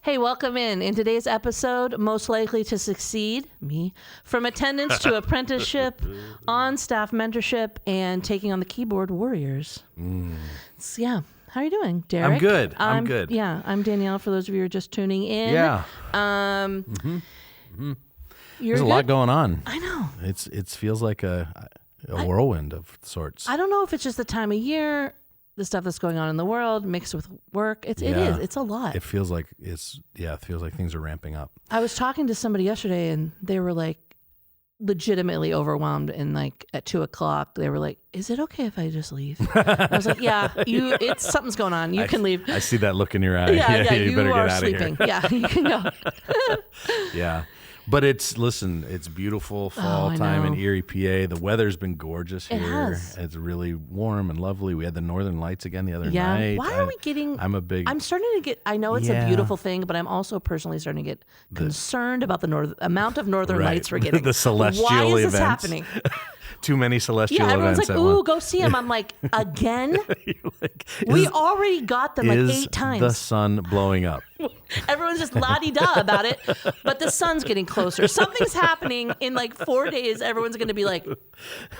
Hey, welcome in. In today's episode, most likely to succeed, me, from attendance to apprenticeship, on-staff mentorship, and taking on the keyboard warriors. So, yeah. How are you doing, Derek? I'm good. I'm good. Yeah, I'm Danielle, for those of you who are just tuning in. Yeah. There's a lot going on. I know. It feels like a whirlwind of sorts. I don't know if it's just the time of year, the stuff that's going on in the world mixed with work. It is. It's a lot. It feels like things are ramping up. I was talking to somebody yesterday and they were like legitimately overwhelmed, and like at 2:00 they were like, "Is it okay if I just leave?" I was like, "Yeah, it's something's going on. You can leave." I see that look in your eye. Yeah, you better are get out sleeping. of here. Yeah, you can go. Yeah. But it's beautiful fall time in know. Erie, PA. The weather's been gorgeous here. It has. It's really warm and lovely. We had the northern lights again the other Yeah. night. Why are we getting? I'm starting to get. I know it's a beautiful thing, but I'm also personally starting to get concerned about the amount of northern lights we're getting. The celestial Why is events. this happening? Too many celestial Yeah, everyone's events. like, "Ooh, go see them." I'm like, again? We already got them like 8 times. The sun blowing up? Everyone's just la-di-da about it, but the sun's getting closer. Something's happening in like 4 days. Everyone's going to be like,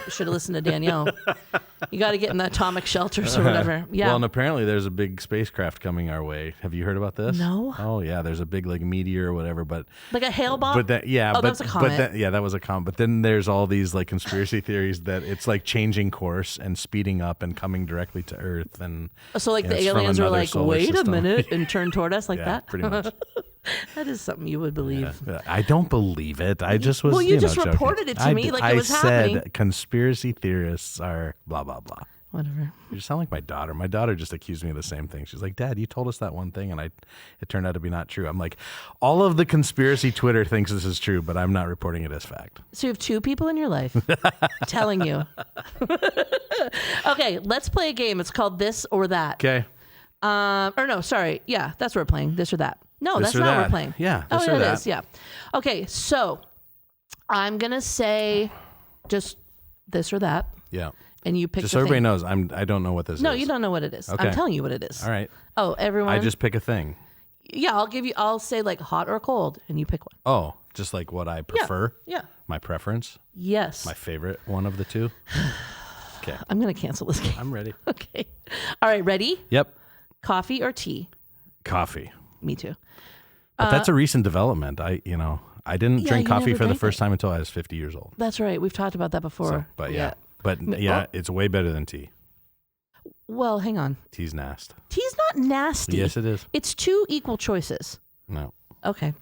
should have listened to Danielle. You got to get in the atomic shelters or whatever. Yeah. Well, and apparently there's a big spacecraft coming our way. Have you heard about this? No. Oh, yeah. There's a big like meteor or whatever, but like a hail bomb? But that, yeah. Oh, that was a comet. That was a comet. But then there's all these like conspiracy theories that it's like changing course and speeding up and coming directly to Earth. And so like the it's from aliens were another like, solar wait system. a minute, and turn toward us like Yeah, that? pretty much. That is something you would believe. Yeah. I don't believe it. I just was. Well, you just joking. reported it to me like it was happening. I said conspiracy theorists are blah blah blah. Whatever. You sound like my daughter. My daughter just accused me of the same thing. She's like, "Dad, you told us that one thing, and it turned out to be not true." I'm like, all of the conspiracy Twitter thinks this is true, but I'm not reporting it as fact. So you have 2 people in your life telling you. Okay, let's play a game. It's called This or That. Okay. Or no, sorry. Yeah, that's what we're playing. This or that. No, This that's or not what that. we're playing. Yeah, Oh, this yeah, or it that. is. Yeah. Okay, so I'm going to say just this or that, Yeah. and you pick Just the so everybody thing. knows, I don't know what this is. No, you don't know what it is. Okay. I'm telling you what it is. All right. Oh, everyone. I just pick a thing. Yeah, I'll say like hot or cold, and you pick one. Oh, just like what I prefer. Yeah. My preference. Yes. My favorite one of the two. Okay. I'm going to cancel this game. I'm ready. Okay. All right, ready? Yep. Coffee or tea? Coffee. Me too. But that's a recent development. I didn't drink you coffee never for the drank first it. time until I was 50 years old. That's right. We've talked about that before. So, it's way better than tea. Well, hang on. Tea's nasty. Tea's not nasty. Yes, it is. It's 2 equal choices. No. Okay.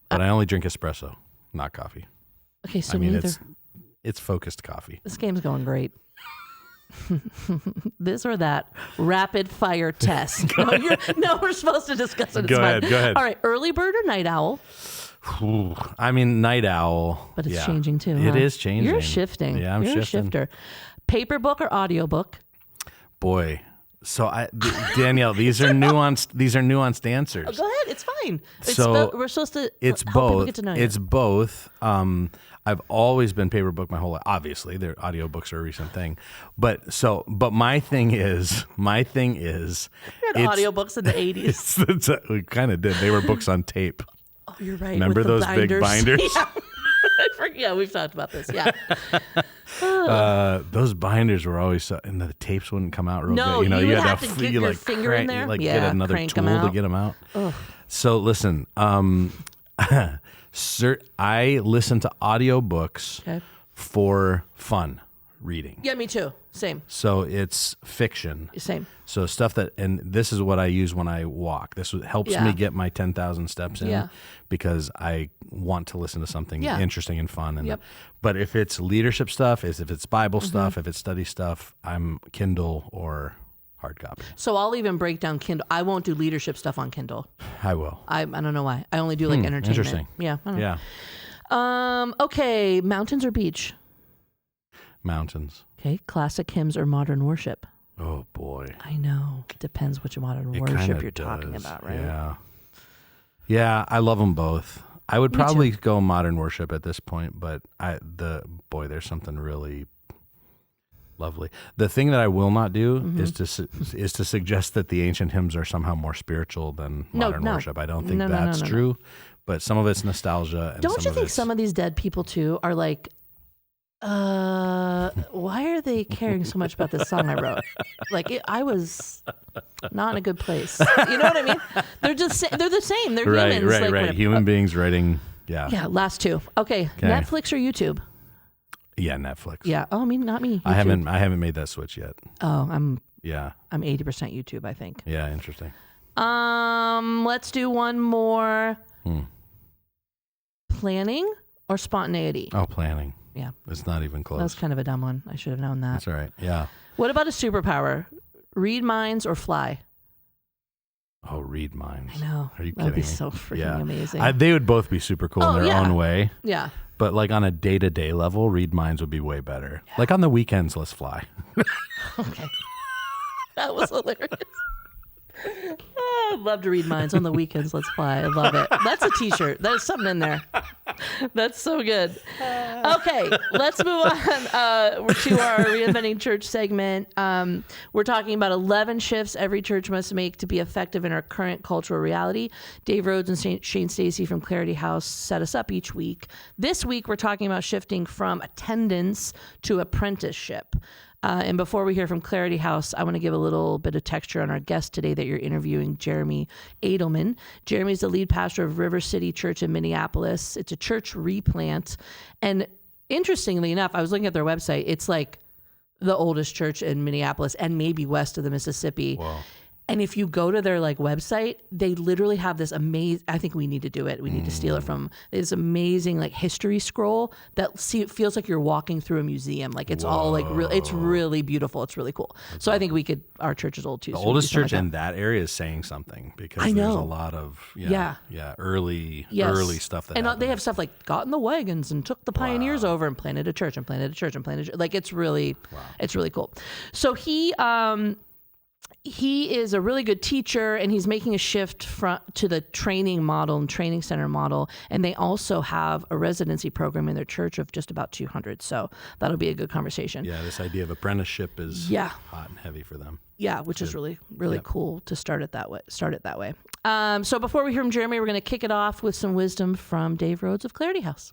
But I only drink espresso, not coffee. Okay, so I mean, neither. it's focused coffee. This game's going great. This or that rapid fire test. No, we're supposed to discuss it. It's Go fine. ahead. All right, early bird or night owl? Ooh, I mean, night owl. But it's yeah. changing too. It huh? is changing. You're shifting. Yeah, I'm You're shifting. a shifter. Paper book or audiobook? Boy. So Danielle, these are nuanced answers. Oh, go ahead. It's fine. We're supposed to It's help both. people get to know you. It's both. I've always been paper book my whole life. Obviously, their audiobooks are a recent thing. But my thing is We had audiobooks in the 80s. We kind of did. They were books on tape. Oh, you're right. Remember with the those big binders? Yeah, we've talked about this. Yeah. Those binders were always so, and the tapes wouldn't come out real No, good. you would had have to get your finger in there. Get Yeah, another crank 'em tool to out. get them out. Ugh. So listen, I listen to audiobooks Okay. for fun reading. Yeah, me too. Same. So it's fiction. Same. So stuff and this is what I use when I walk. This helps Yeah. me get my 10,000 steps in Yeah. because I want to listen to something Yeah. interesting and fun. And Yep. But if it's leadership stuff, if it's Bible Mm-hmm. stuff, if it's study stuff, I'm Kindle or hard copy. So I'll even break down Kindle. I won't do leadership stuff on Kindle. I will. I don't know why. I only do like entertainment. Interesting. Yeah. I don't know. Yeah. Okay. Mountains or beach? Mountains. Okay. Classic hymns or modern worship? Oh boy. I know. Depends which modern It worship kinda you're talking does. about, right? Yeah. Yeah, I love them both. I would probably go modern worship at this point, but there's something really Lovely. The thing that I will not do Mm-hmm. is to suggest that the ancient hymns are somehow more spiritual than modern worship. I don't think that's true, but some of it's nostalgia. And don't you think some of these dead people too are like, why are they caring so much about this song I wrote? Like I was not in a good place. You know what I mean? They're the same. They're humans. Right. Human beings writing. Yeah. Yeah. Last two. Okay. Netflix or YouTube? Yeah, Netflix. Yeah. Oh, not me. YouTube. I haven't made that switch yet. Oh, I'm 80% YouTube, I think. Yeah, interesting. Let's do one more. Planning or spontaneity? Oh, planning. Yeah. It's not even close. That's kind of a dumb one. I should have known that. That's all right. Yeah. What about a superpower? Read minds or fly? Oh, read minds. I know. Are you kidding That'd be me? so freaking amazing. They would both be super cool in their own way. Yeah. But like on a day-to-day level, read minds would be way better. Yeah. Like on the weekends, let's fly. Okay. That was hilarious. I'd love to read minds on the weekends. Let's fly. I love it. That's a t-shirt. There's something in there. That's so good. Okay, let's move on to our Reinventing Church segment. We're talking about 11 shifts every church must make to be effective in our current cultural reality. Dave Rhodes and Shane Stacy from Clarity House set us up each week. This week, we're talking about shifting from attendance to apprenticeship. And before we hear from Clarity House, I want to give a little bit of texture on our guest today that you're interviewing, Jeremy Adelman. Jeremy's the lead pastor of River City Church in Minneapolis. It's a church replant. And interestingly enough, I was looking at their website. It's like the oldest church in Minneapolis and maybe west of the Mississippi. Wow. And if you go to their website, they literally have this amazing, I think we need to do it. We need to steal it from this amazing history scroll that feels like you're walking through a museum. Like it's all it's really beautiful. It's really cool. So I think our church is old too. The oldest church in that area is saying something because there's a lot of early stuff that happened. They have stuff like got in the wagons and took the pioneers over and planted a church and planted a church and planted a church. Like it's really cool. So he is a really good teacher, and he's making a shift to the training model and training center model. And they also have a residency program in their church of just about 200. So that'll be a good conversation. Yeah, this idea of apprenticeship is hot and heavy for them. Yeah, which is really cool to start it that way. So before we hear from Jeremy, we're going to kick it off with some wisdom from Dave Rhodes of Clarity House.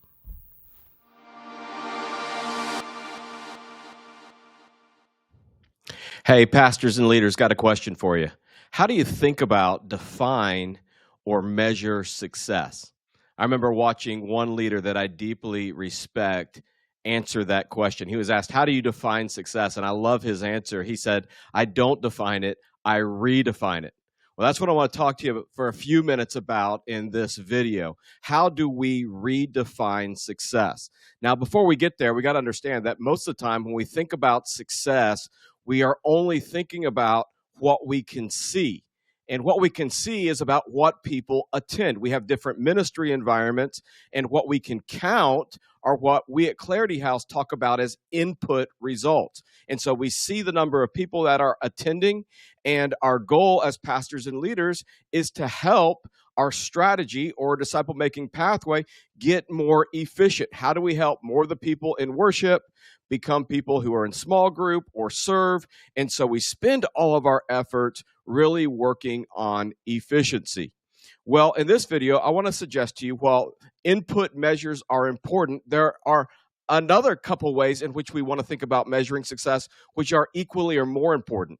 Hey, pastors and leaders, got a question for you. How do you think about, define, or measure success? I remember watching one leader that I deeply respect answer that question. He was asked, how do you define success? And I love his answer. He said, I don't define it, I redefine it. Well, that's what I want to talk to you for a few minutes about in this video. How do we redefine success? Now, before we get there, we got to understand that most of the time when we think about success, we are only thinking about what we can see. And what we can see is about what people attend. We have different ministry environments, and what we can count are what we at Clarity House talk about as input results. And so we see the number of people that are attending, and our goal as pastors and leaders is to help our strategy or disciple-making pathway get more efficient. How do we help more of the people in worship become people who are in small group or serve? And so we spend all of our efforts really working on efficiency. Well, in this video, I want to suggest to you, while input measures are important, there are another couple ways in which we want to think about measuring success, which are equally or more important.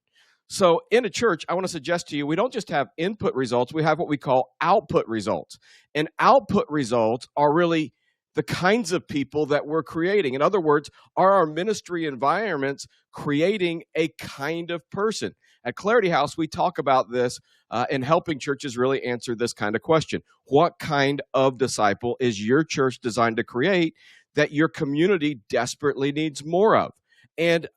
So in a church, I want to suggest to you, we don't just have input results, we have what we call output results. And output results are really the kinds of people that we're creating. In other words, are our ministry environments creating a kind of person? At Clarity House, we talk about this in helping churches really answer this kind of question. What kind of disciple is your church designed to create that your community desperately needs more of? And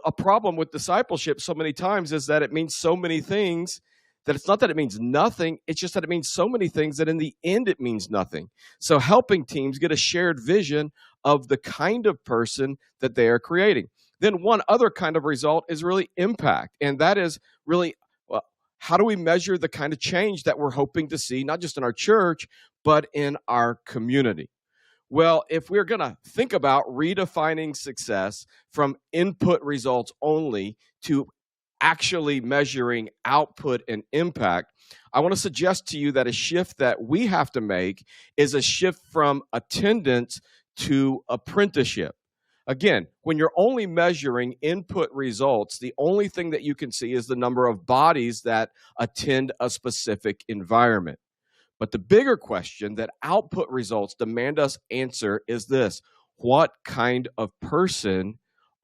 a problem with discipleship so many times is that it means so many things that it's not that it means nothing, it's just that it means so many things that in the end it means nothing. So helping teams get a shared vision of the kind of person that they are creating. Then one other kind of result is really impact. And that is really, how do we measure the kind of change that we're hoping to see, not just in our church, but in our community? Well, if we're going to think about redefining success from input results only to actually measuring output and impact, I want to suggest to you that a shift that we have to make is a shift from attendance to apprenticeship. Again, when you're only measuring input results, the only thing that you can see is the number of bodies that attend a specific environment. But the bigger question that output results demand us answer is this: what kind of person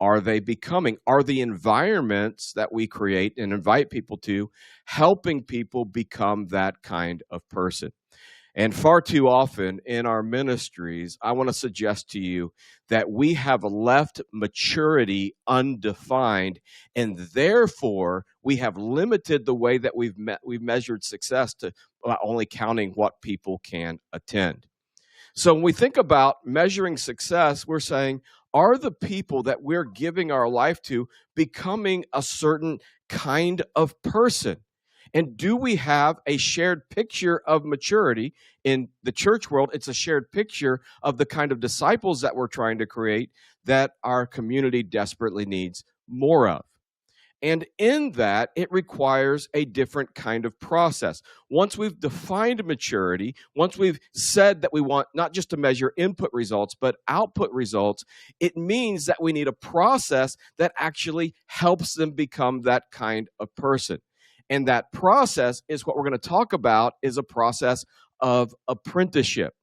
are they becoming? Are the environments that we create and invite people to helping people become that kind of person? And far too often in our ministries, I want to suggest to you that we have left maturity undefined, and therefore we have limited the way that we've measured success to only counting what people can attend. So when we think about measuring success, we're saying, are the people that we're giving our life to becoming a certain kind of person? And do we have a shared picture of maturity? In the church world, it's a shared picture of the kind of disciples that we're trying to create that our community desperately needs more of. And in that, it requires a different kind of process. Once we've defined maturity, once we've said that we want not just to measure input results, but output results, it means that we need a process that actually helps them become that kind of person. And that process is what we're going to talk about, is a process of apprenticeship.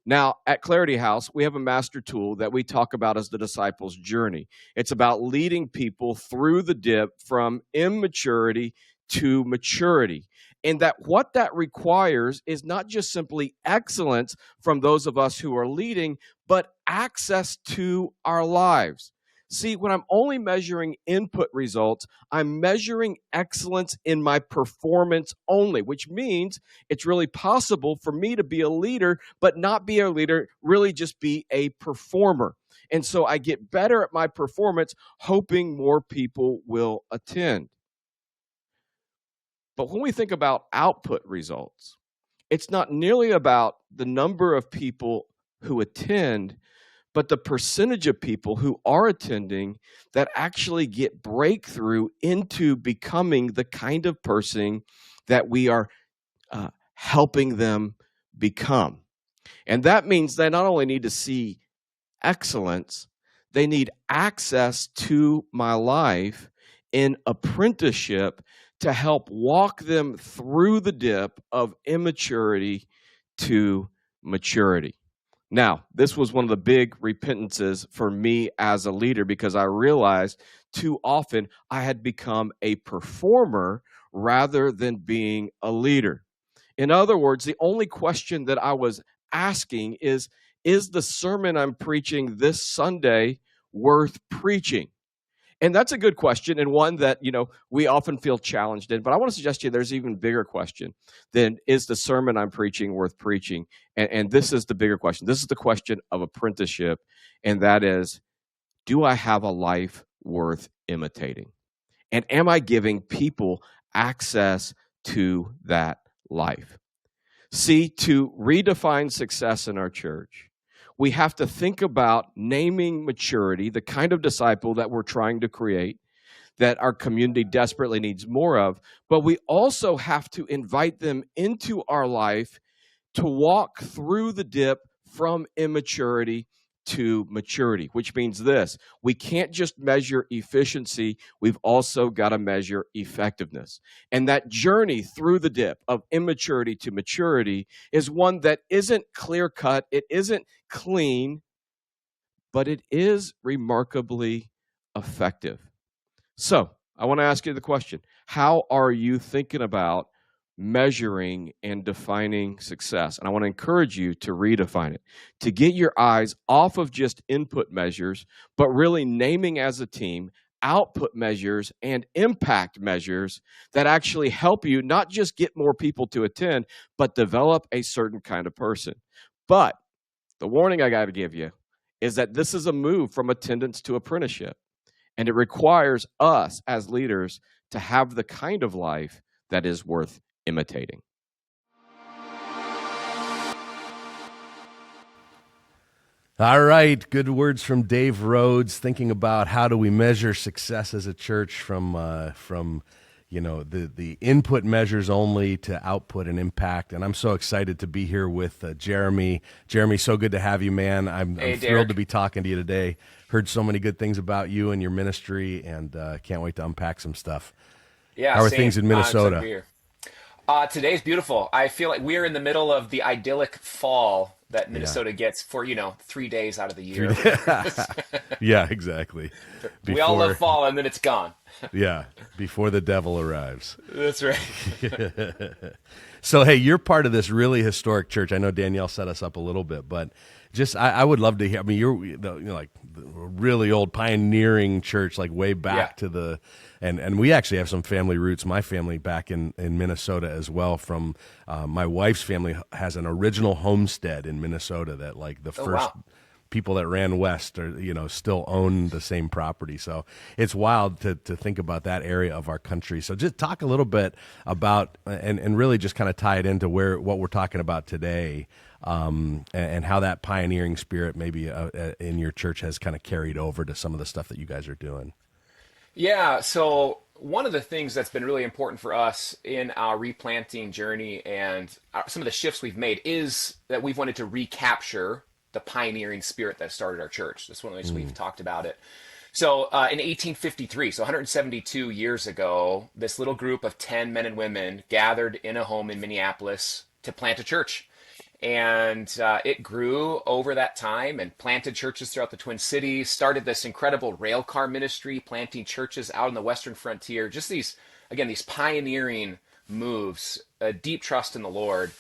Now, at Clarity House, we have a master tool that we talk about as the disciples' journey. It's about leading people through the dip from immaturity to maturity. And that what that requires is not just simply excellence from those of us who are leading, but access to our lives. See, when I'm only measuring input results, I'm measuring excellence in my performance only, which means it's really possible for me to be a leader, but not be a leader, really just be a performer. And so I get better at my performance, hoping more people will attend. But when we think about output results, it's not nearly about the number of people who attend, but the percentage of people who are attending that actually get breakthrough into becoming the kind of person that we are helping them become. And that means they not only need to see excellence, they need access to my life in apprenticeship to help walk them through the dip of immaturity to maturity. Now, this was one of the big repentances for me as a leader, because I realized too often I had become a performer rather than being a leader. In other words, the only question that I was asking is the sermon I'm preaching this Sunday worth preaching? And that's a good question, and one that, we often feel challenged in. But I want to suggest to you there's an even bigger question than, is the sermon I'm preaching worth preaching? And this is the bigger question. This is the question of apprenticeship, and that is, do I have a life worth imitating? And am I giving people access to that life? See, to redefine success in our church, we have to think about naming maturity, the kind of disciple that we're trying to create, that our community desperately needs more of. But we also have to invite them into our life to walk through the dip from immaturity to maturity, which means this: we can't just measure efficiency, we've also got to measure effectiveness. And that journey through the dip of immaturity to maturity is one that isn't clear-cut, it isn't clean, but it is remarkably effective. So, I want to ask you the question: how are you thinking about measuring and defining success? And I want to encourage you to redefine it, to get your eyes off of just input measures, but really naming as a team output measures and impact measures that actually help you not just get more people to attend, but develop a certain kind of person. But the warning I got to give you is that this is a move from attendance to apprenticeship, and it requires us as leaders to have the kind of life that is worth imitating. All right, good words from Dave Rhodes, thinking about how do we measure success as a church from the input measures only to output and impact. And I'm so excited to be here with Jeremy. Jeremy, so good to have you, man. I'm Hey, thrilled Derek. to be talking to you today. Heard so many good things about you and your ministry, and can't wait to unpack some stuff. Yeah, How are same. things in I'm excited to Minnesota? be here. Today's beautiful. I feel like we're in the middle of the idyllic fall that Yeah, Minnesota gets for, 3 days out of the three year or days. whatever. Yeah, exactly. We all love Before, fall and then it's gone. yeah, before the devil arrives. That's right. So, hey, you're part of this really historic church. I know Danielle set us up a little bit, but just I would love to hear. I mean, like the really old pioneering church, like way Yeah. back to the, and we actually have some family roots. My family back in Minnesota as well. From my wife's family has an original homestead in Minnesota that like the Oh, first wow. people that ran west are still own the same property. So it's wild to think about that area of our country. So just talk a little bit about and really just kind of tie it into what we're talking about today, and how that pioneering spirit maybe in your church has kind of carried over to some of the stuff that you guys are doing. Yeah, so one of the things that's been really important for us in our replanting journey and some of the shifts we've made is that we've wanted to recapture the pioneering spirit that started our church. That's one of the ways we've talked about it. So in 1853, so 172 years ago, this little group of 10 men and women gathered in a home in Minneapolis to plant a church. And it grew over that time and planted churches throughout the Twin Cities, started this incredible rail car ministry, planting churches out on the Western frontier. Just these pioneering moves, a deep trust in the Lord.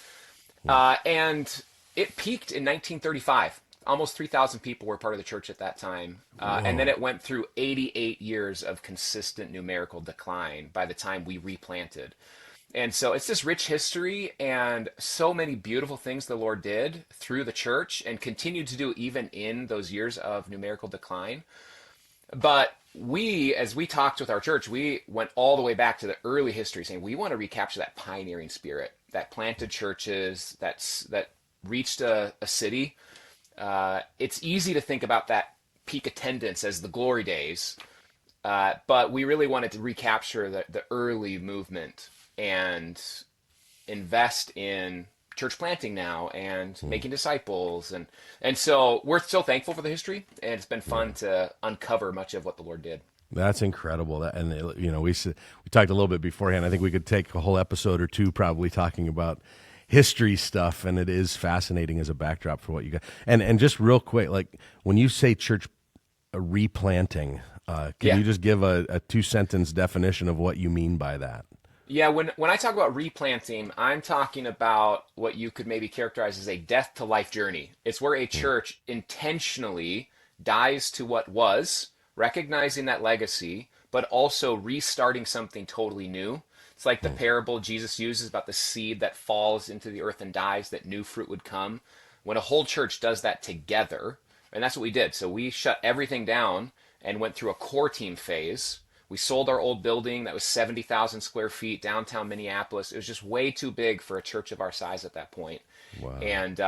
And it peaked in 1935. Almost 3,000 people were part of the church at that time. And then Whoa. it went through 88 years of consistent numerical decline by the time we replanted. And so it's this rich history and so many beautiful things the Lord did through the church and continued to do even in those years of numerical decline. But as we talked with our church, we went all the way back to the early history, saying we want to recapture that pioneering spirit that planted churches, that reached a city. It's easy to think about that peak attendance as the glory days, but we really wanted to recapture the early movement and invest in church planting now and making disciples, and so we're still thankful for the history, and it's been fun to uncover much of what the Lord did. That's incredible. We talked a little bit beforehand. I think we could take a whole episode or two probably talking about history stuff, and it is fascinating as a backdrop for what you got. And just real quick, like when you say church replanting, can Yeah. you just give a 2 sentence definition of what you mean by that? Yeah, when I talk about replanting, I'm talking about what you could maybe characterize as a death to life journey. It's where a church intentionally dies to what was, recognizing that legacy, but also restarting something totally new. It's like the parable Jesus uses about the seed that falls into the earth and dies, that new fruit would come. When a whole church does that together, and that's what we did. So we shut everything down and went through a core team phase. We sold our old building that was 70,000 square feet downtown Minneapolis. It was just way too big for a church of our size at that point. Wow. And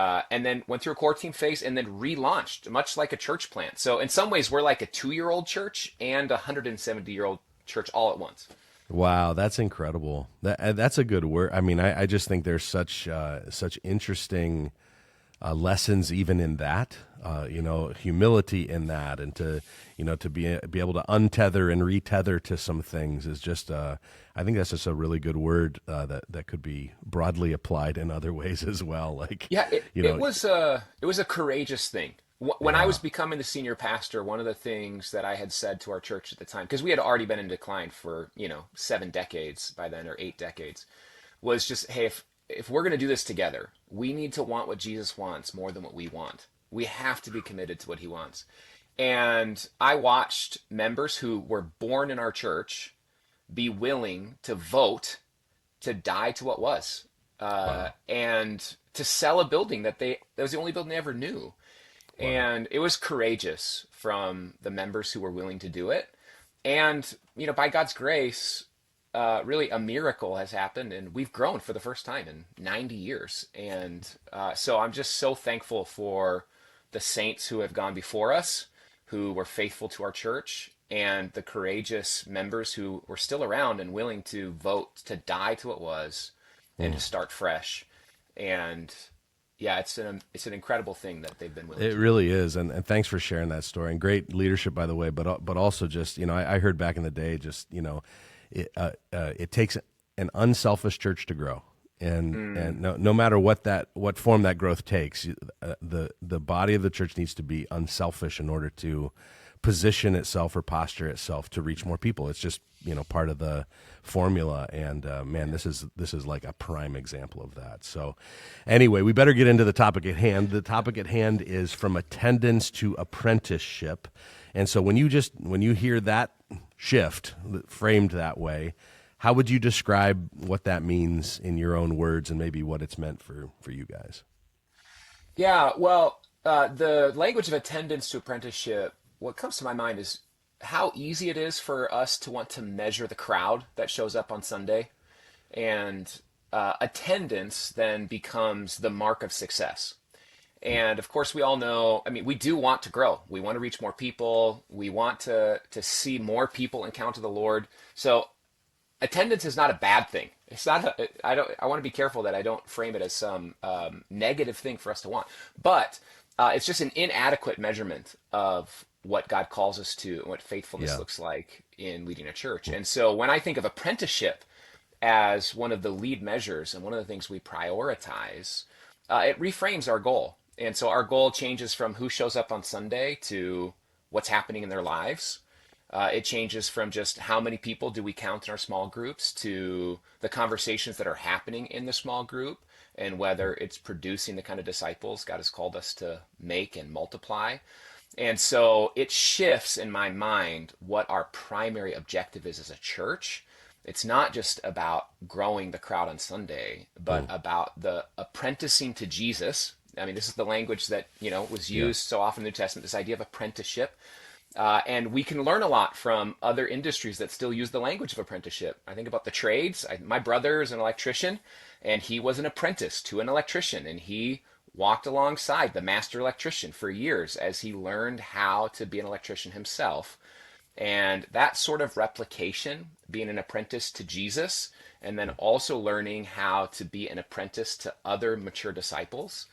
then went through a core team phase and then relaunched, much like a church plant. So in some ways, we're like a 2-year-old church and a 170-year-old church all at once. Wow, that's incredible. That's a good word. I mean, I just think there's such interesting lessons even in that. Humility in that, and to be able to untether and retether to some things is just. I think that's just a really good word that could be broadly applied in other ways as well. Like, Yeah, you it know, was a courageous thing. When I yeah, was becoming the senior pastor, one of the things that I had said to our church at the time, because we had already been in decline for 7 decades by then, or 8 decades, was just, hey, if we're going to do this together, we need to want what Jesus wants more than what we want. We have to be committed to what he wants. And I watched members who were born in our church be willing to vote to die to what was, wow, and to sell a building that was the only building they ever knew. wow, And it was courageous from the members who were willing to do it. And by God's grace, really a miracle has happened, and we've grown for the first time in 90 years. And so I'm just so thankful for the saints who have gone before us, who were faithful to our church, and the courageous members who were still around and willing to vote to die to what was and to start fresh. And yeah, it's an incredible thing that they've been willing It to. really is, and thanks for sharing that story. And great leadership, by the way. But also just I heard back in the day, just it takes an unselfish church to grow, and no matter what form that growth takes, the body of the church needs to be unselfish in order to position itself or posture itself to reach more people. It's just part of the formula, and man, this is like a prime example of that. So anyway, we better get into the topic at hand. The topic at hand is from attendance to apprenticeship. And so when you hear that shift framed that way, how would you describe what that means in your own words and maybe what it's meant for you guys? Yeah, well, the language of attendance to apprenticeship, what comes to my mind is how easy it is for us to want to measure the crowd that shows up on Sunday. And attendance then becomes the mark of success. And of course, we all know, I mean, we do want to grow. We want to reach more people. We want to see more people encounter the Lord. So attendance is not a bad thing. It's not. I want to be careful that I don't frame it as some negative thing for us to want. But it's just an inadequate measurement of what God calls us to and what faithfulness looks like in leading a church. And so when I think of apprenticeship as one of the lead measures and one of the things we prioritize, it reframes our goal. And so our goal changes from who shows up on Sunday to what's happening in their lives. It changes from just how many people do we count in our small groups to the conversations that are happening in the small group and whether it's producing the kind of disciples God has called us to make and multiply. And so it shifts in my mind what our primary objective is as a church. It's not just about growing the crowd on Sunday, but about the apprenticing to Jesus. I mean, this is the language that, was used so often in the New Testament, this idea of apprenticeship. And we can learn a lot from other industries that still use the language of apprenticeship. I think about the trades. My brother is an electrician, and he was an apprentice to an electrician, and he walked alongside the master electrician for years as he learned how to be an electrician himself. And that sort of replication, being an apprentice to Jesus, and then also learning how to be an apprentice to other mature disciples,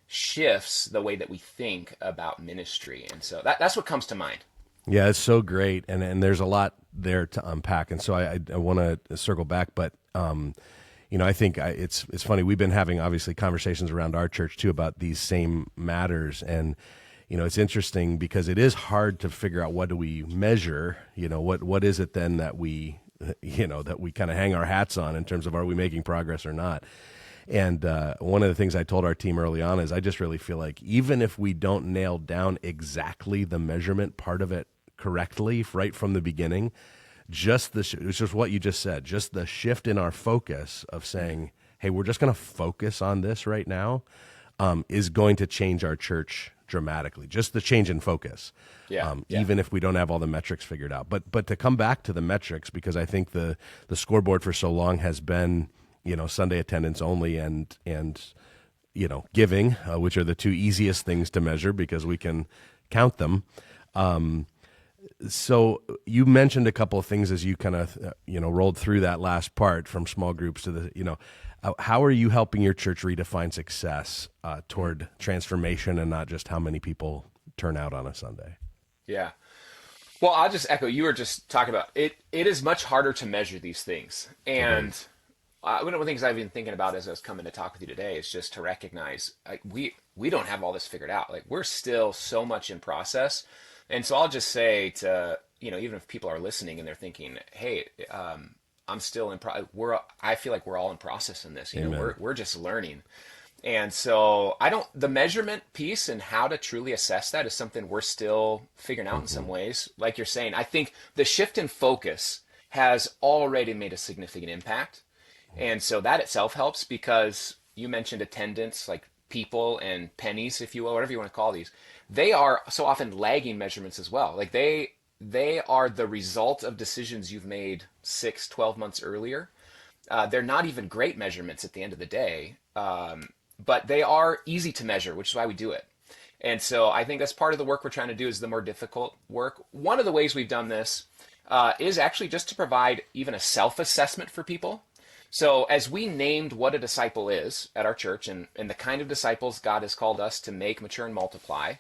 shifts the way that we think about ministry. And so that's what comes to mind. Yeah, it's so great, and there's a lot there to unpack. And so I want to circle back, but I think it's funny. We've been having obviously conversations around our church too about these same matters, and it's interesting because it is hard to figure out what do we measure. What is it then that we that we kind of hang our hats on in terms of are we making progress or not. And one of the things I told our team early on is I just really feel like even if we don't nail down exactly the measurement part of it correctly right from the beginning, it's just what you just said, just the shift in our focus of saying, hey, we're just going to focus on this right now is going to change our church dramatically. Just the change in focus, even if we don't have all the metrics figured out. But to come back to the metrics, because I think the scoreboard for so long has been Sunday attendance only and giving, which are the two easiest things to measure because we can count them. So you mentioned a couple of things as you kind of, rolled through that last part from small groups to the, how are you helping your church redefine success toward transformation and not just how many people turn out on a Sunday? Yeah. Well, I'll just echo, you were just talking about it. It is much harder to measure these things. And one of the things I've been thinking about as I was coming to talk with you today is just to recognize we don't have all this figured out. Like we're still so much in process. And so I'll just say to, even if people are listening and they're thinking, hey, I'm still I feel like we're all in process in this, we're just learning. And so the measurement piece and how to truly assess that is something we're still figuring out in some ways. Like you're saying, I think the shift in focus has already made a significant impact. And so that itself helps because you mentioned attendance, like people and pennies, if you will, whatever you want to call these. They are so often lagging measurements as well. Like they are the result of decisions you've made 6, 12 months earlier. They're not even great measurements at the end of the day, but they are easy to measure, which is why we do it. And so I think that's part of the work we're trying to do is the more difficult work. One of the ways we've done this is actually just to provide even a self-assessment for people. So as we named what a disciple is at our church and the kind of disciples God has called us to make, mature, and multiply,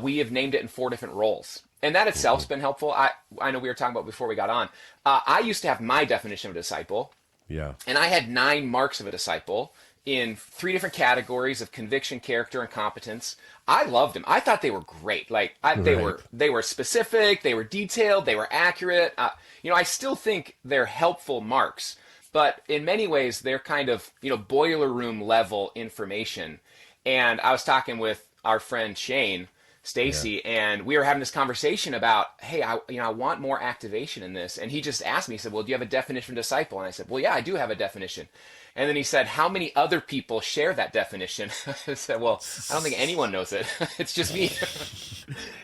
we have named it in 4 different roles. And that itself has been helpful. I know we were talking about before we got on. I used to have my definition of a disciple, Yeah. and I had 9 marks of a disciple in 3 different categories of conviction, character, and competence. I loved them. I thought they were great. Like they were specific, they were detailed, they were accurate. I still think they're helpful marks, but in many ways they're kind of boiler room level information. And I was talking with our friend Shane Stacy, and we were having this conversation about, hey, I want more activation in this. And he just asked me, he said, well, do you have a definition of disciple? And I said, well, yeah, I do have a definition. And then he said, how many other people share that definition? I said, well, I don't think anyone knows it. It's just me.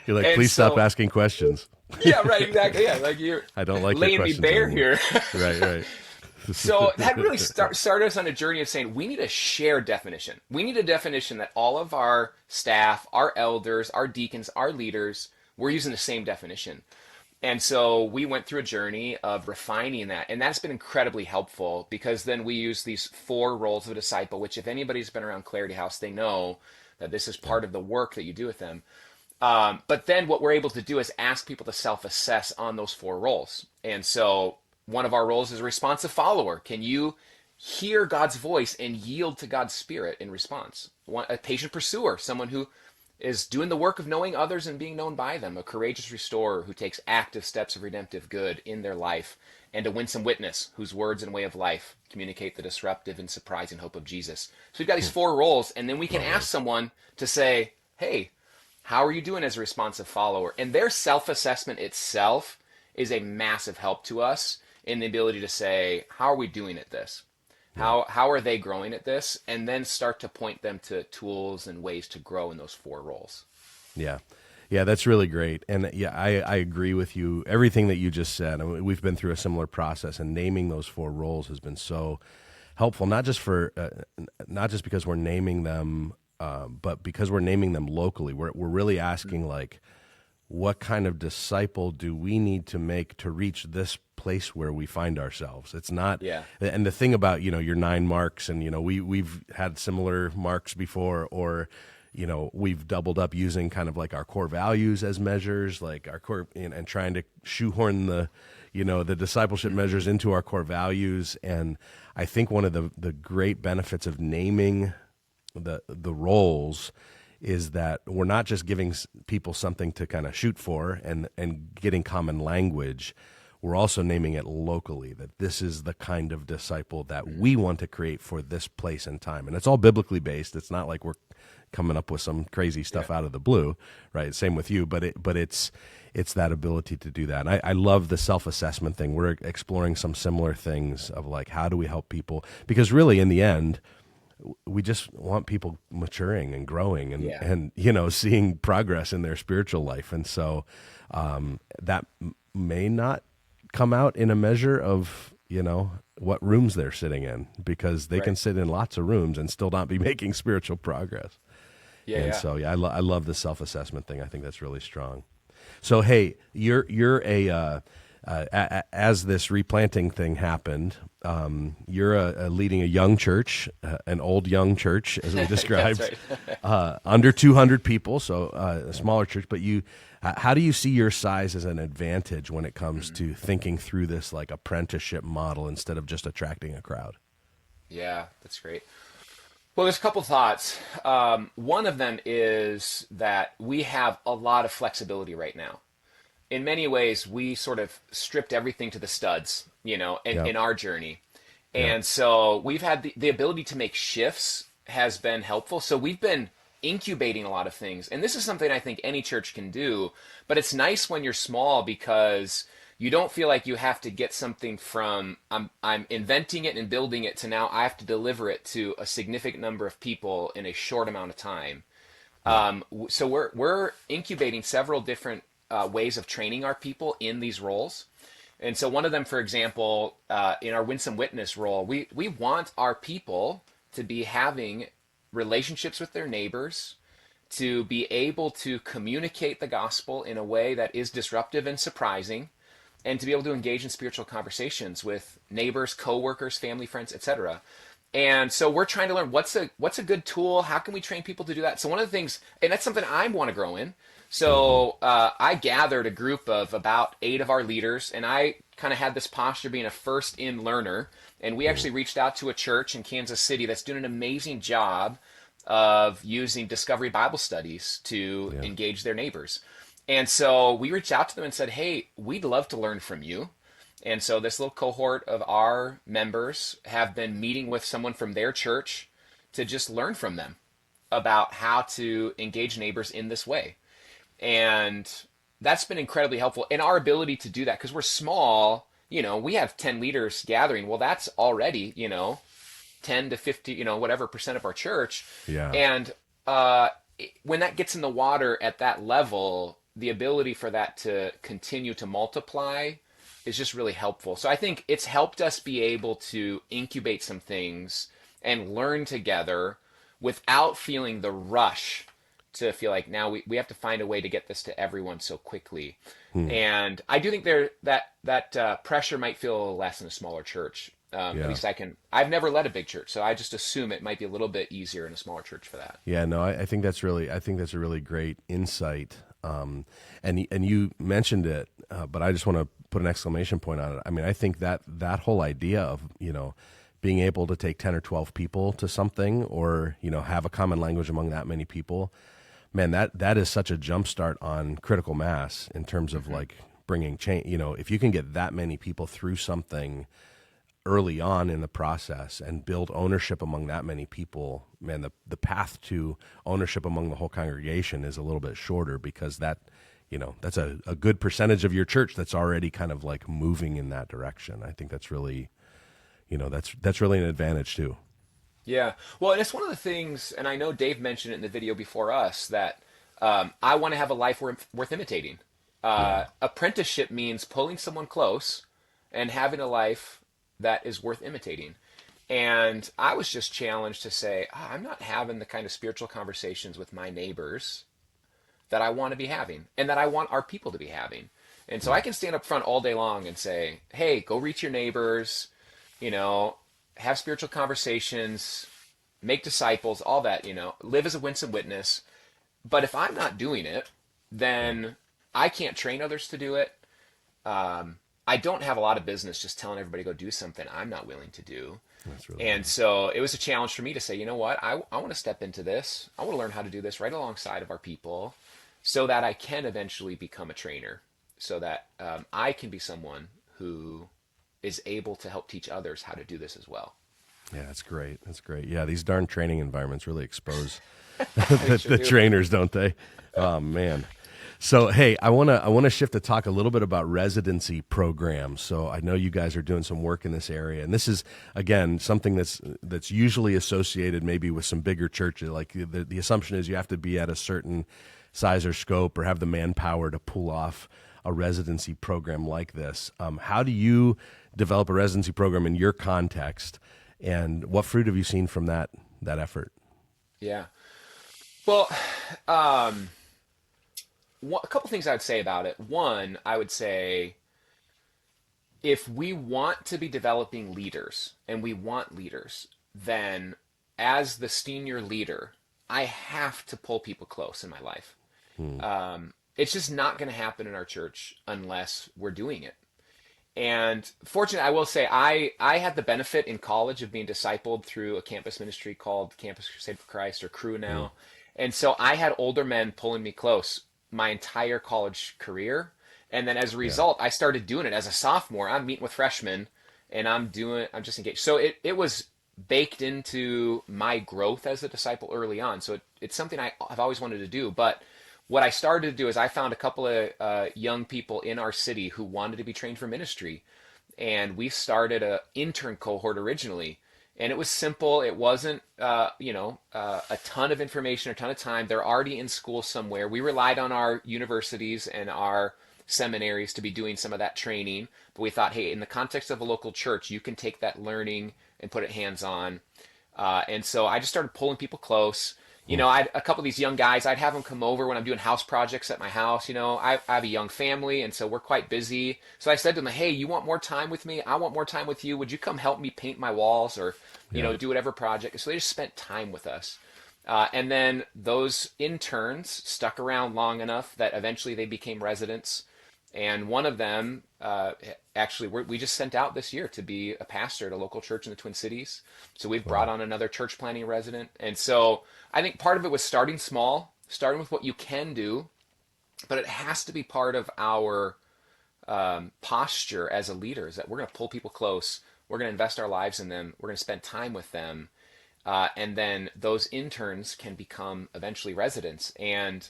You're like, And please stop so- asking questions. Yeah, right, exactly. Yeah, like you're I don't like your laying me questions bare anymore. here. Right. So that really started us on a journey of saying we need a shared definition. We need a definition that all of our staff, our elders, our deacons, our leaders, we're using the same definition. And so we went through a journey of refining that. And that's been incredibly helpful because then we use these 4 roles of a disciple, which if anybody's been around Clarity House, they know that this is part of the work that you do with them. But then what we're able to do is ask people to self-assess on those 4 roles. And so one of our roles is a responsive follower. Can you hear God's voice and yield to God's spirit in response? A patient pursuer, someone who is doing the work of knowing others and being known by them. A courageous restorer who takes active steps of redemptive good in their life. And a winsome witness whose words and way of life communicate the disruptive and surprising hope of Jesus. So we've got these 4 roles, and then we can ask someone to say, hey, how are you doing as a responsive follower? And their self-assessment itself is a massive help to us in the ability to say, how are we doing at this? How are they growing at this? And then start to point them to tools and ways to grow in those 4 roles. Yeah, that's really great. And yeah, I agree with you. Everything that you just said, I mean, we've been through a similar process, and naming those 4 roles has been so helpful, not just because we're naming them, but because we're naming them locally. We're really asking, like, what kind of disciple do we need to make to reach this place where we find ourselves? It's not, and the thing about, your 9 marks, and, we've had similar marks before, or, we've doubled up using kind of like our core values as measures, like our core, and trying to shoehorn the discipleship measures into our core values. And I think one of the great benefits of naming the roles is that we're not just giving people something to kind of shoot for and getting common language. We're also naming it locally, that this is the kind of disciple that we want to create for this place and time. And it's all biblically based. It's not like we're coming up with some crazy stuff out of the blue, right? Same with you, but it's that ability to do that. And I love the self-assessment thing. We're exploring some similar things of, like, how do we help people? Because really, in the end, we just want people maturing and growing and seeing progress in their spiritual life. And so that may not come out in a measure of, what rooms they're sitting in, because they can sit in lots of rooms and still not be making spiritual progress. So I love the self-assessment thing. I think that's really strong. So, hey, you're as this replanting thing happened, you're leading a young church, an old young church, as we described, under 200 people, so a smaller church. But how do you see your size as an advantage when it comes to thinking through this, like, apprenticeship model instead of just attracting a crowd? Yeah, that's great. Well, there's a couple thoughts. One of them is that we have a lot of flexibility right now. In many ways, we sort of stripped everything to the studs, in our journey. And so we've had the ability to make shifts has been helpful. So we've been incubating a lot of things. And this is something I think any church can do, but it's nice when you're small because you don't feel like you have to get something from I'm inventing it and building it to now I have to deliver it to a significant number of people in a short amount of time. So we're incubating several different ways of training our people in these roles. And so one of them, for example, in our winsome witness role, we want our people to be having relationships with their neighbors to be able to communicate the gospel in a way that is disruptive and surprising, and to be able to engage in spiritual conversations with neighbors, coworkers, family, friends, etc. And so we're trying to learn what's a good tool. How can we train people to do that? So one of the things, and that's something I want to grow in. So I gathered a group of about 8 of our leaders, and I kind of had this posture being a first-in learner. And we actually reached out to a church in Kansas City that's doing an amazing job of using Discovery Bible studies to engage their neighbors. And so we reached out to them and said, hey, we'd love to learn from you. And so this little cohort of our members have been meeting with someone from their church to just learn from them about how to engage neighbors in this way. And that's been incredibly helpful in our ability to do that, because we're small. We have 10 leaders gathering. Well, that's already, 10 to 50, whatever percent of our church. Yeah. And when that gets in the water at that level, the ability for that to continue to multiply is just really helpful. So I think it's helped us be able to incubate some things and learn together without feeling the rush to feel like now we have to find a way to get this to everyone so quickly. And I do think that pressure might feel a little less in a smaller church. At least I've never led a big church, so I just assume it might be a little bit easier in a smaller church for that. Yeah, no, I think that's a really great insight. And you mentioned it, but I just want to put an exclamation point on it. I mean, I think that whole idea of, being able to take 10 or 12 people to something, or, have a common language among that many people, man, that is such a jumpstart on critical mass in terms of like bringing change. If you can get that many people through something early on in the process and build ownership among that many people, man, the path to ownership among the whole congregation is a little bit shorter, because that's a good percentage of your church that's already kind of like moving in that direction. I think that's really, that's really an advantage too. Yeah. Well, and it's one of the things, and I know Dave mentioned it in the video before us, that I want to have a life worth imitating. Apprenticeship means pulling someone close and having a life that is worth imitating. And I was just challenged to say, I'm not having the kind of spiritual conversations with my neighbors that I want to be having and that I want our people to be having. And so I can stand up front all day long and say, hey, go reach your neighbors, have spiritual conversations, make disciples, all that, live as a winsome witness. But if I'm not doing it, then I can't train others to do it. I don't have a lot of business just telling everybody to go do something I'm not willing to do. That's really And so it was a challenge for me to say, you know what, I want to step into this. I want to learn how to do this right alongside of our people so that I can eventually become a trainer, so that I can be someone who is able to help teach others how to do this as well. Yeah, that's great. That's great. Yeah, these darn training environments really expose the trainers, don't they? Oh, man. So, hey, I want to shift to talk a little bit about residency programs. So I know you guys are doing some work in this area, and this is, again, something that's usually associated maybe with some bigger churches. Like the assumption is you have to be at a certain size or scope or have the manpower to pull off a residency program like this. How do you develop a residency program in your context, and what fruit have you seen from that effort? Yeah. Well, a couple things I would say about it. One, I would say if we want to be developing leaders, and we want leaders, then as the senior leader, I have to pull people close in my life. It's just not going to happen in our church unless we're doing it. And fortunately, I will say, I had the benefit in college of being discipled through a campus ministry called Campus Crusade for Christ, or Crew now. And so I had older men pulling me close my entire college career. And then as a result, I started doing it as a sophomore. I'm meeting with freshmen and I'm just engaged. So it was baked into my growth as a disciple early on. So it's something I've always wanted to do. But what I started to do is I found a couple of young people in our city who wanted to be trained for ministry. And we started an intern cohort originally. And it was simple. It wasn't, a ton of information or a ton of time. They're already in school somewhere. We relied on our universities and our seminaries to be doing some of that training. But we thought, hey, in the context of a local church, you can take that learning and put it hands-on. And so I just started pulling people close. You know, a couple of these young guys, I'd have them come over when I'm doing house projects at my house. You know, I have a young family, and so we're quite busy. So I said to them, hey, you want more time with me? I want more time with you. Would you come help me paint my walls or, you Yeah. know, do whatever project? So they just spent time with us. And then those interns stuck around long enough that eventually they became residents. And one of them, actually, we just sent out this year to be a pastor at a local church in the Twin Cities. So we've brought Wow. on another church planting resident. And so I think part of it was starting small, starting with what you can do, but it has to be part of our posture as a leader is that we're going to pull people close. We're going to invest our lives in them. We're going to spend time with them. And then those interns can become eventually residents. And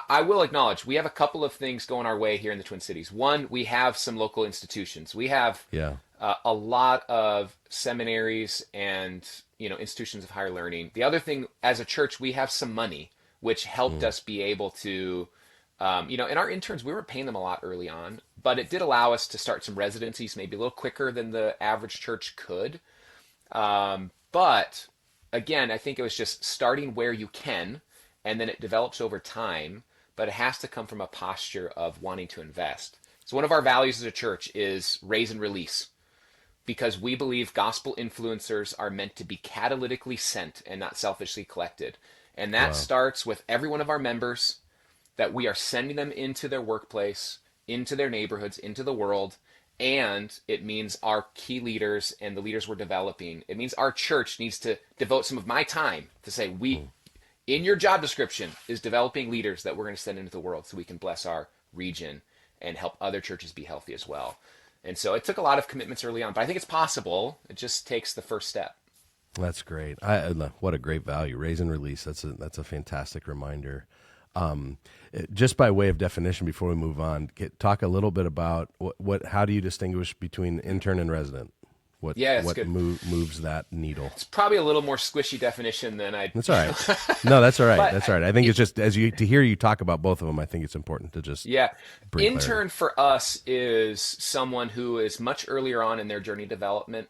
I will acknowledge we have a couple of things going our way here in the Twin Cities. One, we have some local institutions. We have Yeah. a lot of seminaries and institutions of higher learning. The other thing, as a church, we have some money, which helped us be able to, and our interns, we were paying them a lot early on, but it did allow us to start some residencies maybe a little quicker than the average church could. But again, I think it was just starting where you can, and then it develops over time, but it has to come from a posture of wanting to invest. So one of our values as a church is raise and release, because we believe gospel influencers are meant to be catalytically sent and not selfishly collected. And that Wow. starts with every one of our members, that we are sending them into their workplace, into their neighborhoods, into the world. And it means our key leaders and the leaders we're developing. It means our church needs to devote some of my time to say, in your job description is developing leaders that we're going to send into the world so we can bless our region and help other churches be healthy as well. And so it took a lot of commitments early on, but I think it's possible. It just takes the first step. That's great. What a great value. Raise and release. That's a fantastic reminder. Just by way of definition, before we move on, talk a little bit about how do you distinguish between intern and resident? Yeah, that's good. Moves that needle? It's probably a little more squishy definition than I. That's all right. No, that's all right. But That's all right. I think it's just to hear you talk about both of them. I think it's important to just bring intern clarity. for us is someone who is much earlier on in their journey development.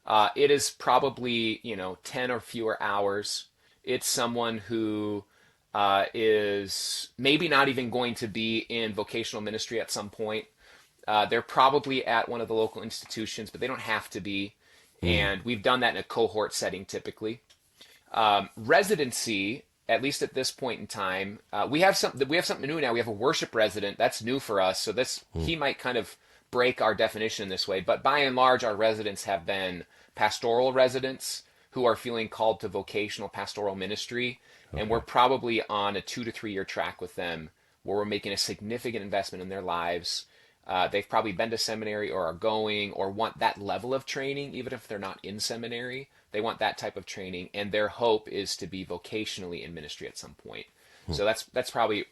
It is probably 10 or fewer hours. It's someone who is maybe not even going to be in vocational ministry at some point. They're probably at one of the local institutions, but they don't have to be. And we've done that in a cohort setting typically. Residency, at least at this point in time, we have something new now. We have a worship resident. That's new for us. So he might kind of break our definition in this way. But by and large, our residents have been pastoral residents who are feeling called to vocational pastoral ministry. Okay. And we're probably on a 2 to 3 year track with them where we're making a significant investment in their lives. They've probably been to seminary or are going or want that level of training, even if they're not in seminary. They want that type of training, and their hope is to be vocationally in ministry at some point. So it's probably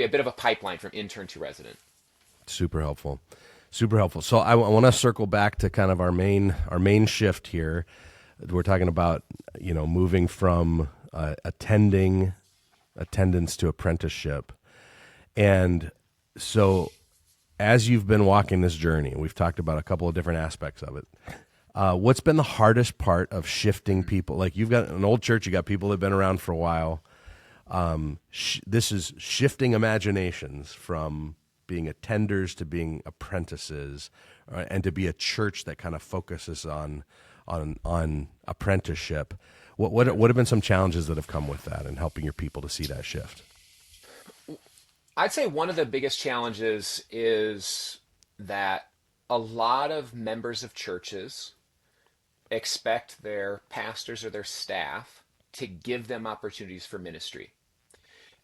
a bit of a pipeline from intern to resident. Super helpful. Super helpful. So I want to circle back to kind of our main shift here. We're talking about moving from attendance to apprenticeship, and so as you've been walking this journey, and we've talked about a couple of different aspects of it, what's been the hardest part of shifting people? Like, you've got an old church, you got people that have been around for a while. This is shifting imaginations from being attenders to being apprentices, and to be a church that kind of focuses on apprenticeship. What have been some challenges that have come with that and helping your people to see that shift? I'd say one of the biggest challenges is that a lot of members of churches expect their pastors or their staff to give them opportunities for ministry.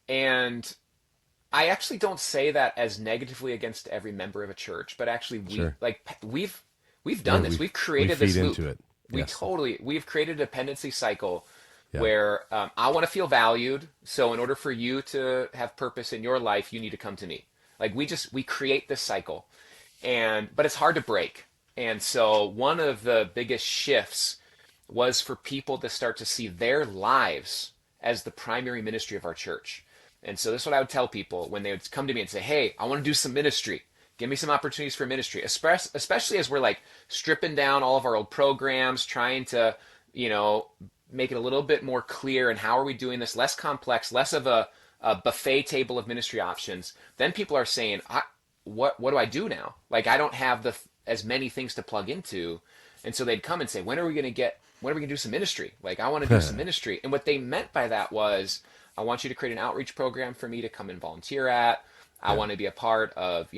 And I actually don't say that as negatively against every member of a church, but actually we've done this. We've created this loop. Into it. Yes. We've created a dependency cycle where I want to feel valued. So in order for you to have purpose in your life, you need to come to me. Like we create this cycle, but it's hard to break. And so one of the biggest shifts was for people to start to see their lives as the primary ministry of our church. And so this is what I would tell people when they would come to me and say, hey, I want to do some ministry. Give me some opportunities for ministry, especially as we're like stripping down all of our old programs, trying to make it a little bit more clear, and how are we doing this, less complex, less of a buffet table of ministry options, then people are saying, what do I do now? Like, I don't have as many things to plug into. And so they'd come and say, when are we going to do some ministry? Like, I want to do some ministry. And what they meant by that was, I want you to create an outreach program for me to come and volunteer at. I want to be a part of,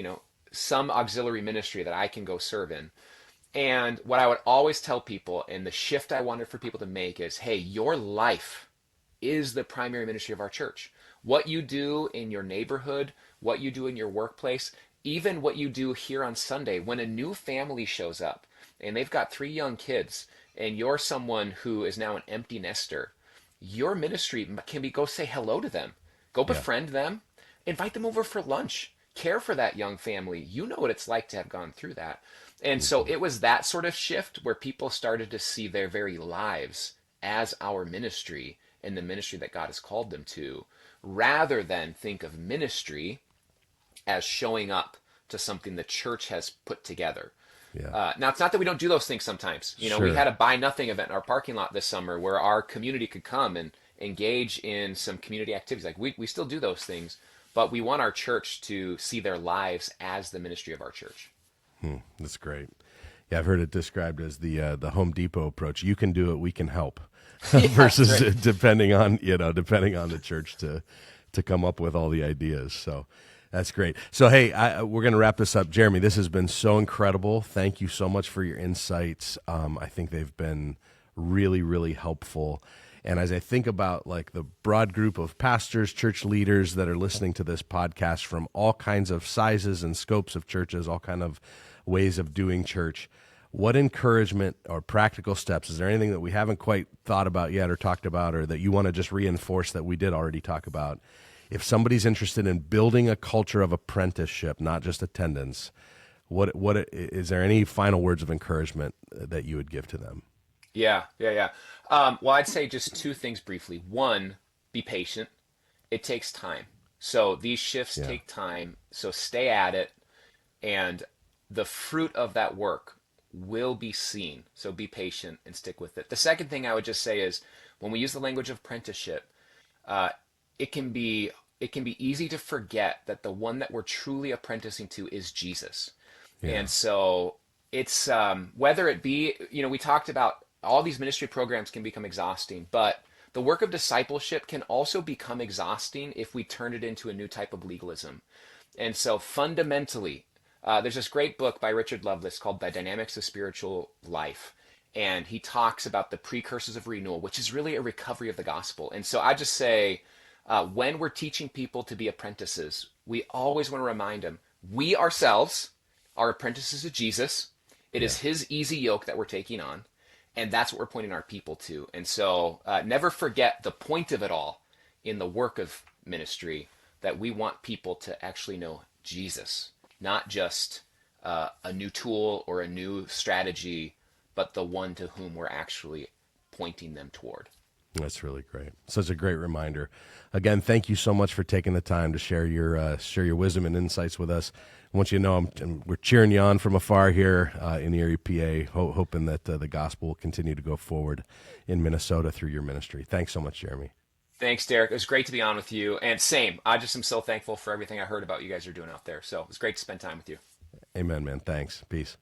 some auxiliary ministry that I can go serve in. And what I would always tell people, and the shift I wanted for people to make is, hey, your life is the primary ministry of our church. What you do in your neighborhood, what you do in your workplace, even what you do here on Sunday, when a new family shows up and they've got 3 young kids and you're someone who is now an empty nester, your ministry can be go say hello to them, go befriend them, invite them over for lunch, care for that young family. You know what it's like to have gone through that. And so it was that sort of shift where people started to see their very lives as our ministry and the ministry that God has called them to, rather than think of ministry as showing up to something the church has put together. Now, it's not that we don't do those things sometimes. We had a Buy Nothing event in our parking lot this summer where our community could come and engage in some community activities. Like, we still do those things, but we want our church to see their lives as the ministry of our church. That's great. Yeah, I've heard it described as the Home Depot approach. You can do it, we can help. Versus depending on the church to come up with all the ideas. So that's great. So, hey, we're going to wrap this up. Jeremy, this has been so incredible. Thank you so much for your insights. I think they've been really, really helpful. And as I think about like the broad group of pastors, church leaders that are listening to this podcast from all kinds of sizes and scopes of churches, all kind of ways of doing church, what encouragement or practical steps, is there anything that we haven't quite thought about yet or talked about, or that you want to just reinforce that we did already talk about? If somebody's interested in building a culture of apprenticeship, not just attendance, what is there any final words of encouragement that you would give to them? Yeah. Well, I'd say just 2 things briefly. 1, be patient. It takes time. So these shifts take time. So stay at it, and the fruit of that work will be seen. So be patient and stick with it. The second thing I would just say is, when we use the language of apprenticeship, it can be easy to forget that the one that we're truly apprenticing to is Jesus. And so it's whether it be, we talked about all these ministry programs can become exhausting, but the work of discipleship can also become exhausting if we turn it into a new type of legalism. And so fundamentally, there's this great book by Richard Lovelace called The Dynamics of Spiritual Life. And he talks about the precursors of renewal, which is really a recovery of the gospel. And so I just say, when we're teaching people to be apprentices, we always want to remind them, we ourselves are apprentices of Jesus. It is his easy yoke that we're taking on. And that's what we're pointing our people to. And so never forget the point of it all in the work of ministry, that we want people to actually know Jesus, not just a new tool or a new strategy, but the one to whom we're actually pointing them toward. That's really great. Such a great reminder. Again, thank you so much for taking the time to share your wisdom and insights with us. I want you to know we're cheering you on from afar here in Erie, PA, hoping that the gospel will continue to go forward in Minnesota through your ministry. Thanks so much, Jeremy. Thanks, Derek. It was great to be on with you. And same, I just am so thankful for everything I heard about you guys are doing out there. So it was great to spend time with you. Amen, man. Thanks. Peace.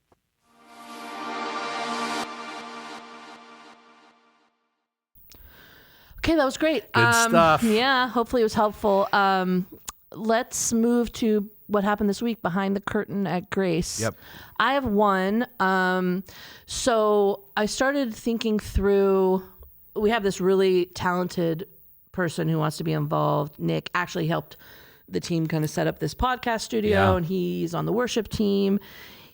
Okay, that was great. Good stuff. Yeah, hopefully it was helpful. Let's move to what happened this week behind the curtain at Grace. Yep. I have one. So I started thinking through, we have this really talented person who wants to be involved. Nick actually helped the team kind of set up this podcast studio, and he's on the worship team.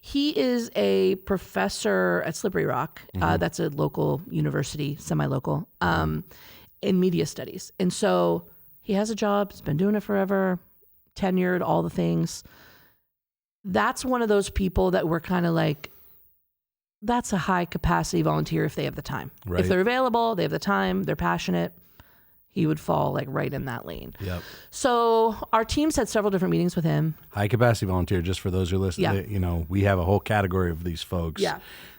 He is a professor at Slippery Rock. That's a local university, semi-local, in media studies. And so he has a job. He's been doing it forever, tenured, all the things. That's one of those people that we're kind of like, that's a high capacity volunteer if they have the time. Right. If they're available, they have the time, they're passionate, he would fall like right in that lane. Yep. So our team's had several different meetings with him. High capacity volunteer, just for those who listen, we have a whole category of these folks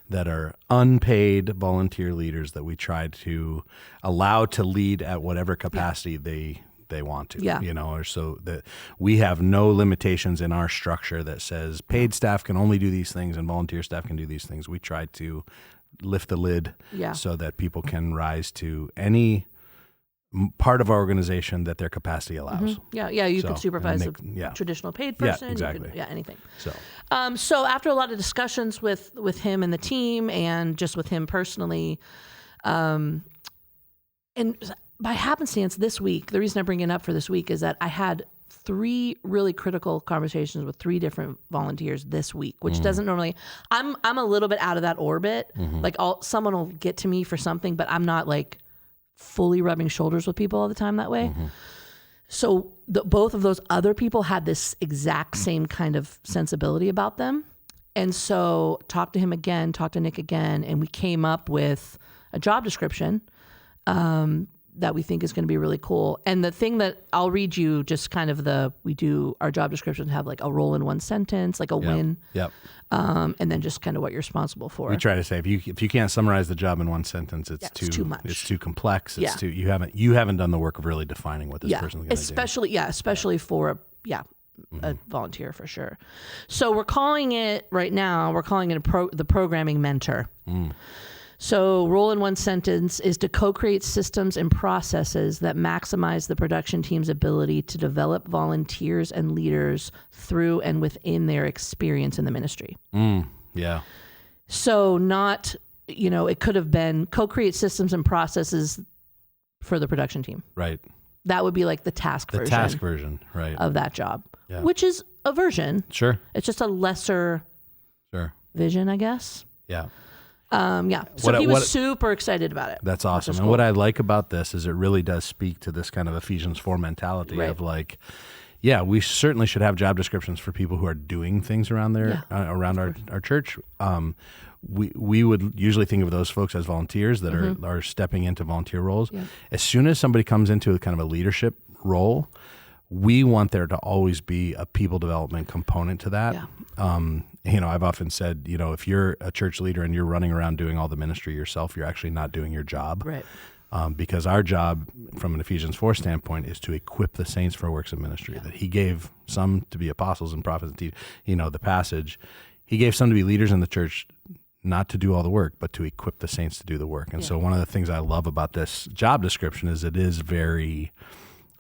that are unpaid volunteer leaders that we try to allow to lead at whatever capacity they want to, Yeah. or so that we have no limitations in our structure that says paid staff can only do these things and volunteer staff can do these things. We try to lift the lid so that people can rise to any part of our organization that their capacity allows. Yeah, you could supervise a traditional paid person. Yeah, exactly. You could, anything. So, so after a lot of discussions with him and the team, and just with him personally, and by happenstance this week, the reason I bring it up for this week is that I had 3 really critical conversations with 3 different volunteers this week, which doesn't normally. I'm a little bit out of that orbit. Like someone will get to me for something, but I'm not like fully rubbing shoulders with people all the time that way. So both of those other people had this exact same kind of sensibility about them. And so talked to him again, talked to Nick again, and we came up with a job description that we think is going to be really cool. And the thing that I'll read you, just kind of we do our job descriptions have like a role in one sentence, like a win. Yep. And then just kind of what you're responsible for. We try to say if you can't summarize the job in one sentence, it's too much. It's too complex. It's too you haven't done the work of really defining what this person's going to do. Especially for a volunteer for sure. So we're calling it right now. We're calling it the programming mentor. So role in one sentence is to co-create systems and processes that maximize the production team's ability to develop volunteers and leaders through and within their experience in the ministry. Yeah. So not, it could have been co-create systems and processes for the production team. Right. That would be like the task version right, of that job, which is a version. Sure. It's just a lesser vision, I guess. Yeah. So he was super excited about it. That's awesome. And what I like about this is it really does speak to this kind of Ephesians 4 mentality of like, we certainly should have job descriptions for people who are doing things around there, around our church. We would usually think of those folks as volunteers that are stepping into volunteer roles. Yeah. As soon as somebody comes into a kind of a leadership role, we want there to always be a people development component to that. I've often said, if you're a church leader and you're running around doing all the ministry yourself, you're actually not doing your job. Right. Because our job from an Ephesians 4 standpoint is to equip the saints for works of ministry, that he gave some to be apostles and prophets, the passage. He gave some to be leaders in the church, not to do all the work, but to equip the saints to do the work. And so one of the things I love about this job description is it is very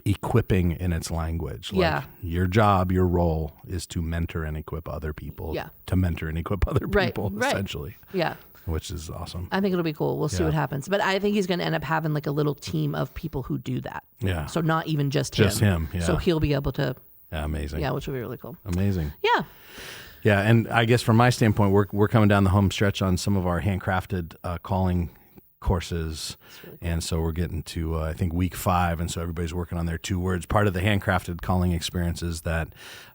equipping in its language. Like your job, your role is to mentor and equip other people, to mentor and equip other people, essentially. Yeah. Which is awesome. I think it'll be cool. We'll see what happens. But I think he's going to end up having like a little team of people who do that. Yeah. So not even just him. Just him, yeah. So he'll be able to. Yeah, amazing. Yeah, which will be really cool. Amazing. Yeah. Yeah, and I guess from my standpoint, we're coming down the home stretch on some of our handcrafted calling courses, really cool. And so we're getting to I think week 5, and so everybody's working on their 2 words. Part of the handcrafted calling experience is that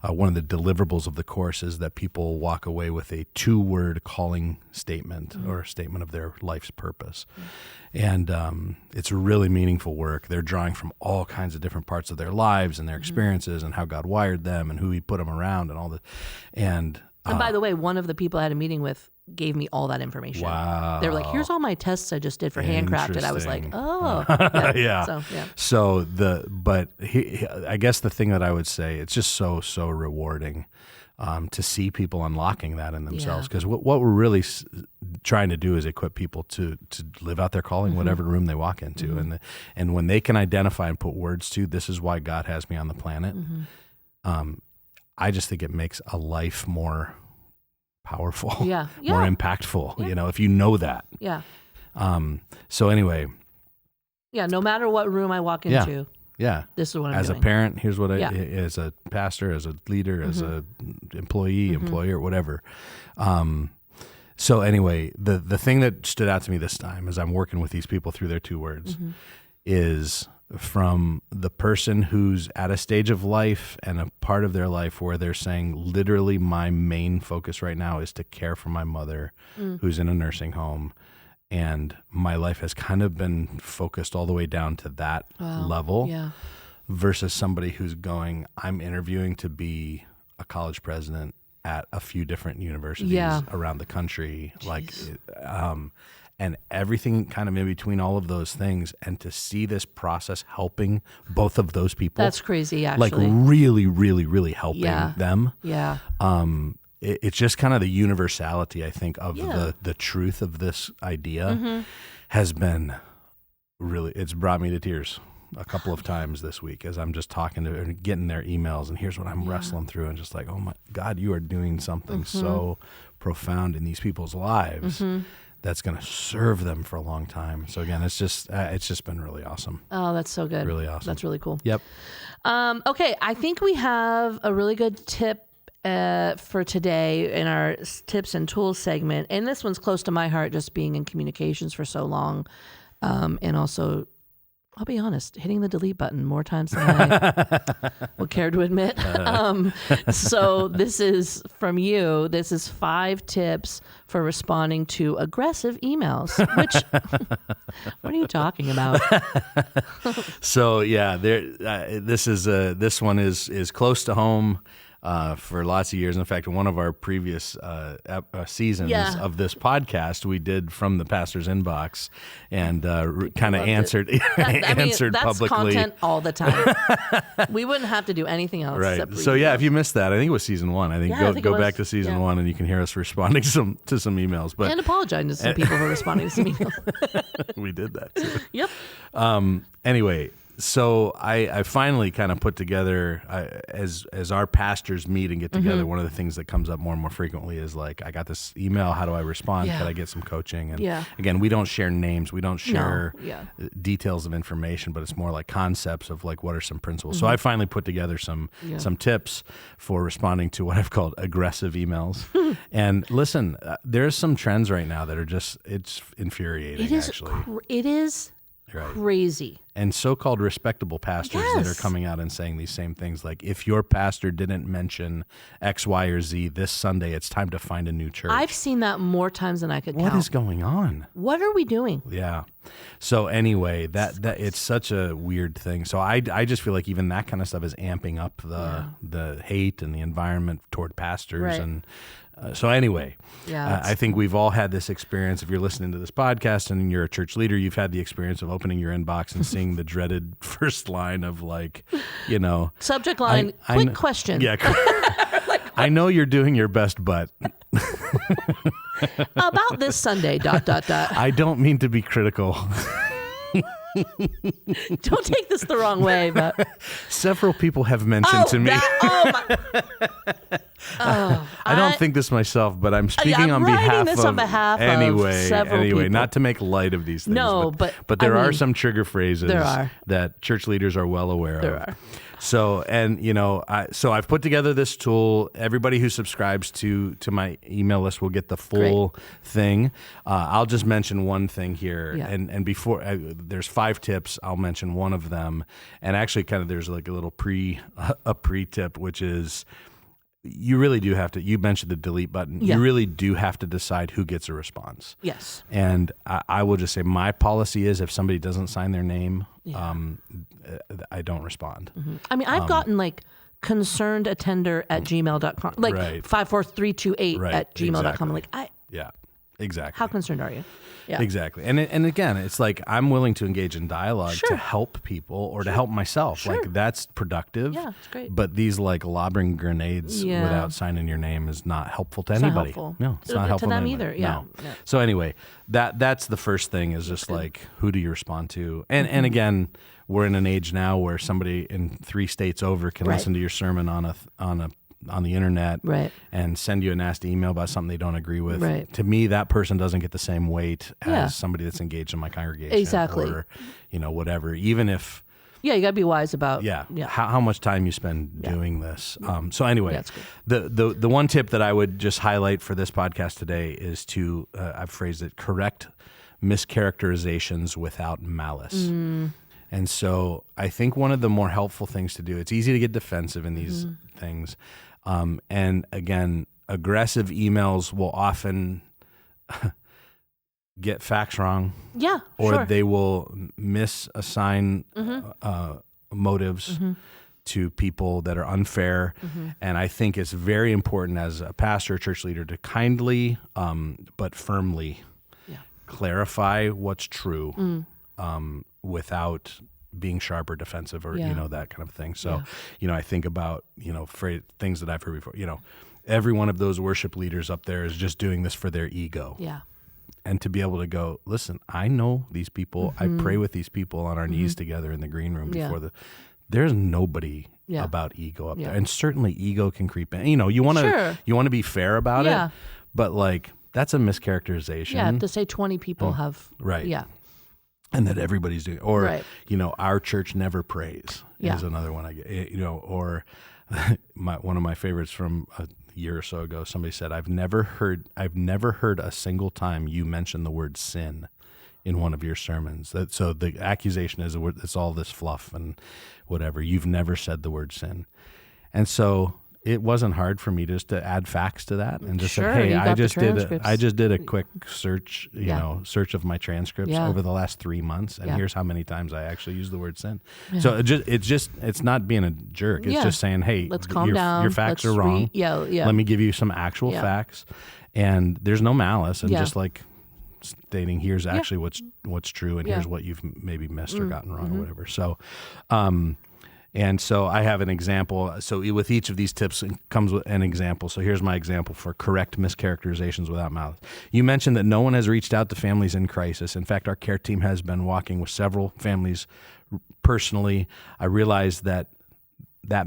one of the deliverables of the course is that people walk away with a 2-word calling statement or a statement of their life's purpose. And it's really meaningful work. They're drawing from all kinds of different parts of their lives and their experiences and how God wired them and who he put them around and all that. And by the way, one of the people I had a meeting with gave me all that information. Wow. They were like, here's all my tests I just did for handcrafted. I was like, oh. Yeah. So I guess the thing that I would say, it's just so rewarding to see people unlocking that in themselves. Because what we're really trying to do is equip people to live out their calling, whatever room they walk into. And when they can identify and put words to, this is why God has me on the planet, I just think it makes a life more powerful, more impactful, if you know that. Yeah. So anyway. Yeah, no matter what room I walk into. Yeah. This is what I'm doing. As a parent, here's what as a pastor, as a leader, as a employee, employer, whatever. So anyway, the thing that stood out to me this time as I'm working with these people through their 2 words is from the person who's at a stage of life and a part of their life where they're saying, literally, my main focus right now is to care for my mother who's in a nursing home. And my life has kind of been focused all the way down to that level versus somebody who's going, I'm interviewing to be a college president at a few different universities Yeah. around the country, and everything kind of in between all of those things, and to see this process helping both of those people. That's crazy, Like actually. really, really, really helping Yeah. them. Yeah. It's just kind of the universality, I think, of Yeah. the truth of this idea has been really, it's brought me to tears a couple of times this week as I'm just talking to and getting their emails, and here's what I'm wrestling through, and just like, oh my God, you are doing something so profound in these people's lives that's going to serve them for a long time. So again, it's just been really awesome. Oh, that's so good. Really awesome. That's really cool. Yep. Okay, I think we have a really good tip for today in our tips and tools segment. And this one's close to my heart, just being in communications for so long. And also, I'll be honest, hitting the delete button more times than I would care to admit. So this is from you. This is 5 tips for responding to aggressive emails, which, what are you talking about? So yeah, this one is close to home for lots of years. In fact, one of our previous seasons of this podcast, we did from the pastor's inbox, and kind of answered answered that's publicly. Content all the time. We wouldn't have to do anything else. Right. Except So yeah, if you missed that, I think it was season 1. I think Yeah, I think go it back was. to season Yeah. 1, and you can hear us responding to some emails. But and apologizing to some people for responding to some emails. we did that too. Yep. Anyway, so I finally kind of put together, as our pastors meet and get together, one of the things that comes up more and more frequently is like, I got this email, how do I respond? Yeah. Could I get some coaching? And Yeah. again, we don't share names, we don't share Yeah. details of information, but it's more like concepts of like, what are some principles? So I finally put together some tips for responding to what I've called aggressive emails. And listen, there's some trends right now that are just, it's infuriating, It is. actually. It is Right. crazy. And so-called respectable pastors that are Yes. coming out and saying these same things, like, if your pastor didn't mention X, Y, or Z this Sunday, it's time to find a new church. I've seen that more times than I could What count. is going on? What are we doing? Yeah. So anyway, that it's such a weird thing. So I just feel like even that kind of stuff is amping up the hate and the environment toward pastors. Right. And so anyway, Yeah, I think we've all had this experience. If you're listening to this podcast and you're a church leader, you've had the experience of opening your inbox and seeing the dreaded first line of like, Subject line, I quick kn- question. Yeah. I know you're doing your best, but About this Sunday, ... I don't mean to be critical. Don't take this the wrong way, but... Several people have mentioned to me. I don't think this myself, but I'm speaking I'm on writing behalf this of on behalf of anyway, several people. not to make light of these things. No, but but there I are mean, some trigger phrases there are. that church leaders are well aware There of. are. So, and so I've put together this tool. Everybody who subscribes to my email list will get the full thing. I'll just mention one thing here, Yeah. and before there's 5 tips, I'll mention one of them. And actually, kind of there's like a little pre tip, which is, you really do have to. You mentioned the delete button. Yeah. You really do have to decide who gets a response. Yes. And I will just say, my policy is, if somebody doesn't sign their name, I don't respond. I mean, I've gotten like concernedattender@gmail.com, like Right. 54328 Right, at gmail.com. exactly. I'm like, Yeah, exactly. how concerned are you? Yeah. Exactly. And again, it's like, I'm willing to engage in dialogue to help people or to help myself. Like, that's productive. Yeah, it's great. But these like lobbing grenades Yeah. without signing your name is not helpful to It's not anybody. helpful. No, it's To not helpful them anybody. either. Yeah. No. Yeah. So anyway, that's the first thing, is just like, who do you respond to? And again, we're in an age now where somebody in 3 states over can Right. listen to your sermon on the internet, Right. and send you a nasty email about something they don't agree with. Right. To me, that person doesn't get the same weight Yeah. as somebody that's engaged in my congregation. Exactly. Or, whatever. Even if, Yeah, you got to be wise about. yeah, Yeah. how much time you spend doing this. So anyway, That's good. the one tip that I would just highlight for this podcast today is to, I've phrased it, correct mischaracterizations without malice. And so I think one of the more helpful things to do, it's easy to get defensive in these things. And again, aggressive emails will often get facts wrong, Yeah. or sure. they will misassign motives. to people that are unfair. And I think it's very important as a pastor, church leader, to kindly but firmly clarify what's true without being sharp or defensive or, that kind of thing. So, I think about, things that I've heard before, every one of those worship leaders up there is just doing this for their ego. Yeah. And to be able to go, listen, I know these people. I pray with these people on our knees together in the green room before there's nobody about ego up there. And certainly ego can creep in. You want to be fair about it, but like that's a mischaracterization. Yeah, to say 20 people have. Right. Yeah. And that everybody's doing, or, our church never prays is another one I get, or one of my favorites from a year or so ago, somebody said, I've never heard a single time you mention the word sin in one of your sermons. So the accusation is it's all this fluff and whatever. You've never said the word sin. And so it wasn't hard for me just to add facts to that and just say, hey, I just did a quick search, search of my transcripts over the last 3 months, and here's how many times I actually use the word sin. So it's not being a jerk. It's just saying, hey, let's calm down. Your facts are wrong. Let me give you some actual facts, and there's no malice, and just like stating here's actually what's true, and here's what you've maybe missed or gotten wrong or whatever. So, and so I have an example. So with each of these tips comes with an example. So here's my example for correct mischaracterizations without malice. You mentioned that no one has reached out to families in crisis. In fact, our care team has been walking with several families personally. I realized that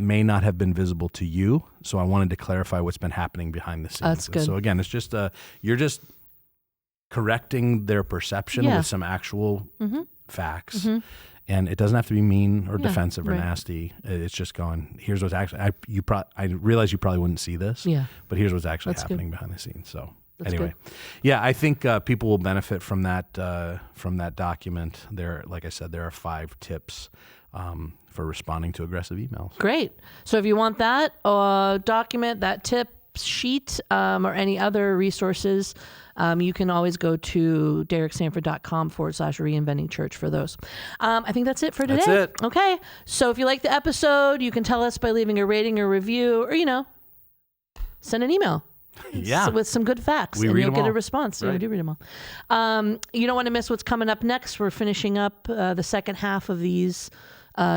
may not have been visible to you. So I wanted to clarify what's been happening behind the scenes. That's good. So again, it's just you're just correcting their perception with some actual facts. And it doesn't have to be mean or defensive or nasty. It's just going, here's what's actually, I realize you probably wouldn't see this, but here's what's actually happening behind the scenes. So anyway, I think people will benefit from that document. Like I said, there are 5 tips for responding to aggressive emails. Great. So if you want that document, that tip sheet, or any other resources, you can always go to dereksanford.com/reinventing church for those. I think that's it for today. That's it. Okay. So if you like the episode, you can tell us by leaving a rating or review, or, send an email. With some good facts, and you'll get a response. Right. We do read them all. You don't want to miss what's coming up next. We're finishing up the second half of these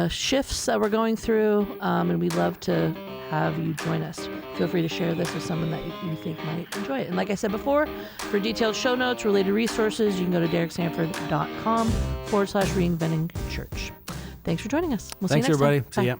shifts that we're going through, and we'd love to have you join us. Feel free to share this with someone that you think might enjoy it. And like I said before, for detailed show notes, related resources, you can go to dereksanford.com/reinventing church. Thanks for joining us. We'll see you next everybody. time. See ya.